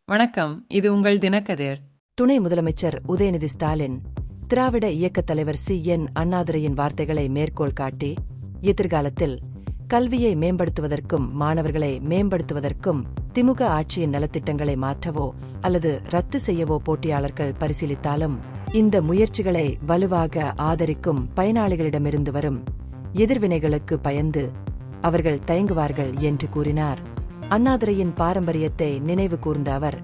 வணக்கம், இது உங்கள் தினக்கதிர். துணை முதலமைச்சர் உதயநிதி ஸ்டாலின் திராவிட இயக்கத் தலைவர் என் அண்ணாதுரையின் வார்த்தைகளை மேற்கோள் காட்டி, எதிர்காலத்தில் கல்வியை மேம்படுத்துவதற்கும் மாணவர்களை மேம்படுத்துவதற்கும் திமுக ஆட்சியின் நலத்திட்டங்களை மாற்றவோ அல்லது ரத்து செய்யவோ போட்டியாளர்கள் பரிசீலித்தாலும் இந்த முயற்சிகளை வலுவாக ஆதரிக்கும் பயனாளிகளிடமிருந்து வரும் எதிர்வினைகளுக்கு பயந்து அவர்கள் தயங்குவார்கள் என்று கூறினார். அண்ணாதுரையின் பாரம்பரியத்தை நினைவு கூர்ந்த அவர்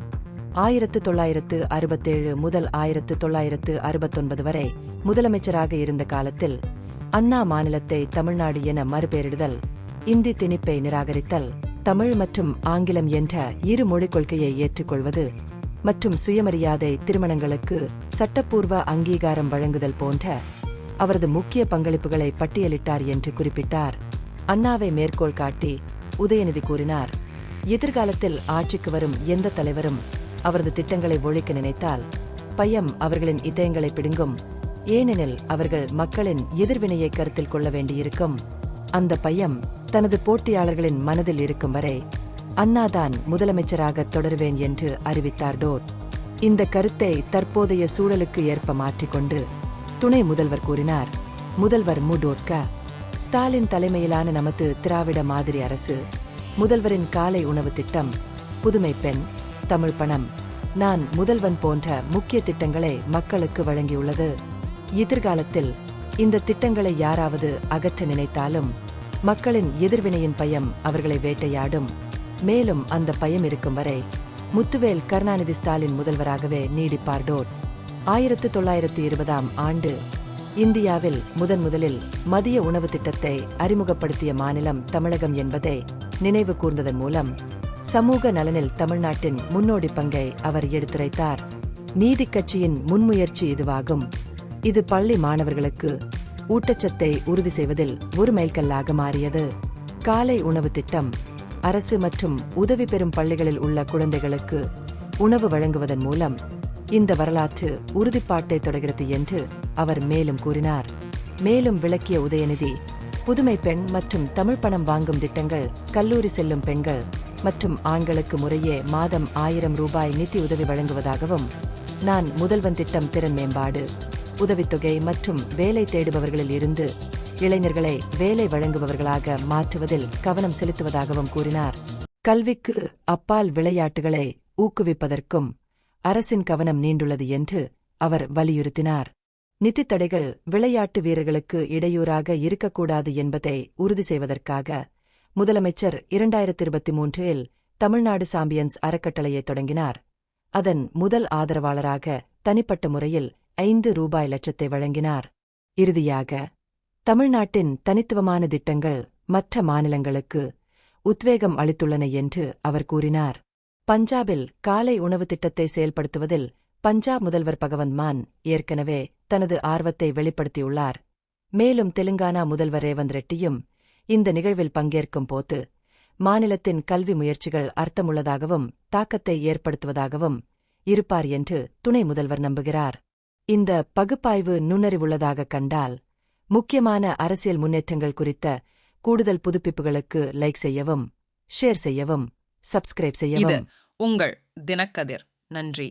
1967 முதல் 1969 வரை முதலமைச்சராக இருந்த காலத்தில் அண்ணா மாநிலத்தை தமிழ்நாடு என மறுபெயரிடுதல், இந்தி திணிப்பை நிராகரித்தல், தமிழ் மற்றும் ஆங்கிலம் என்ற இரு மொழிக் கொள்கையை ஏற்றுக்கொள்வது மற்றும் சுயமரியாதை திருமணங்களுக்கு சட்டப்பூர்வ அங்கீகாரம் வழங்குதல் போன்ற அவரது முக்கிய பங்களிப்புகளை பட்டியலிட்டார் என்று குறிப்பிட்டார். அண்ணாவை மேற்கோள் காட்டி உதயநிதி கூறினார், எதிர்காலத்தில் ஆட்சிக்கு வரும் எந்த தலைவரும் அவரது திட்டங்களை ஒழிக்க நினைத்தால் பயம் அவர்களின் இதயங்களை பிடுங்கும். ஏனெனில் அவர்கள் மக்களின் எதிர்வினையை கருத்தில் கொள்ள வேண்டியிருக்கும். அந்த பயம் தனது போட்டியாளர்களின் மனதில் இருக்கும் வரை அண்ணாதான் முதலமைச்சராக தொடருவேன் என்று அறிவித்தார். இந்த கருத்தை தற்போதைய சூழலுக்கு ஏற்ப மாற்றிக்கொண்டு துணை முதல்வர் கூறினார், முதல்வர் ஸ்டாலின் தலைமையிலான நமது திராவிட மாதிரி அரசு முதல்வரின் காலை உணவு திட்டம், புதுமை பெண், தமிழ் பணம், நான் முதல்வன் போன்ற முக்கிய திட்டங்களை மக்களுக்கு வழங்கியுள்ளது. எதிர்காலத்தில் இந்த திட்டங்களை யாராவது அகற்ற நினைத்தாலும் மக்களின் எதிர்வினையின் பயம் அவர்களை வேட்டையாடும். மேலும் அந்த பயம் இருக்கும் வரை முத்துவேல் கருணாநிதி ஸ்டாலின் முதல்வராகவே நீடிப்பார். 1920ஆம் ஆண்டு இந்தியாவில் முதலில் மதிய உணவு திட்டத்தை அறிமுகப்படுத்திய மாநிலம் தமிழகம் என்பதை நினைவு கூர்ந்ததன் மூலம் சமூக நலனில் தமிழ்நாட்டின் முன்னோடி பங்கை அவர் எடுத்துரைத்தார். நீதிக் கட்சியின் முன்முயற்சி இதுவாகும். இது பள்ளி மாணவர்களுக்கு ஊட்டச்சத்தை உறுதி செய்வதில் ஒரு மைல்கல்லாக மாறியது. காலை உணவு திட்டம் அரசு மற்றும் உதவி பெறும் பள்ளிகளில் உள்ள குழந்தைகளுக்கு உணவு வழங்குவதன் மூலம் இந்த வரலாற்று உறுதிப்பாட்டை தொடர்கிறது என்று அவர் மேலும் கூறினார். மேலும் விளக்கிய உதயநிதி, புதுமை பெண் மற்றும் தமிழ் பணம் வாங்கும் திட்டங்கள் கல்லூரி செல்லும் பெண்கள் மற்றும் ஆண்களுக்கு முறையே மாதம் 1000 ரூபாய் நிதி உதவி வழங்குவதாகவும், நான் முதல்வன் திட்டம் திறன் மேம்பாடு, உதவித்தொகை மற்றும் வேலை தேடுபவர்களில் இருந்து இளைஞர்களை வேலை வழங்குபவர்களாக மாற்றுவதில் கவனம் செலுத்துவதாகவும் கூறினார். கல்விக்கு அப்பால் விளையாட்டுகளை ஊக்குவிப்பதற்கும் அரசின் கவனம் நீண்டுள்ளது என்று அவர் வலியுறுத்தினார். நிதித் தடைகள் விளையாட்டு வீரர்களுக்கு இடையூறாக இருக்கக்கூடாது என்பதை உறுதி செய்வதற்காக முதலமைச்சர் 2023இல் தமிழ்நாடு சாம்பியன்ஸ் அறக்கட்டளையை தொடங்கினார். அதன் முதல் ஆதரவாளராக தனிப்பட்ட முறையில் 5 ரூபாய் லட்சத்தை வழங்கினார். இறுதியாக தமிழ்நாட்டின் தனித்துவமான திட்டங்கள் மற்ற மாநிலங்களுக்கு உத்வேகம் அளித்துள்ளன என்று அவர் கூறினார். பஞ்சாபில் காலை உணவு திட்டத்தை செயல்படுத்துவதில் பஞ்சாப் முதல்வர் பகவந்த் மான் ஏற்கனவே தனது ஆர்வத்தை வெளிப்படுத்தியுள்ளார். மேலும் தெலுங்கானா முதல்வர் ரேவந்த் ரெட்டியும் இந்த நிகழ்வில் பங்கேற்கும் போது மாநிலத்தின் கல்வி முயற்சிகள் அர்த்தமுள்ளதாகவும் தாக்கத்தை ஏற்படுத்துவதாகவும் இருப்பார் என்று துணை முதல்வர் நம்புகிறார். இந்த பகுப்பாய்வு நுண்ணறிவுள்ளதாக கண்டால் முக்கியமான அரசியல் முன்னேற்றங்கள் குறித்த கூடுதல் புதுப்பிப்புகளுக்கு லைக் செய்யவும், ஷேர் செய்யவும், சப்ஸ்கிரைப் செய்யவும். இது உங்கள் தினக்கதிர். நன்றி.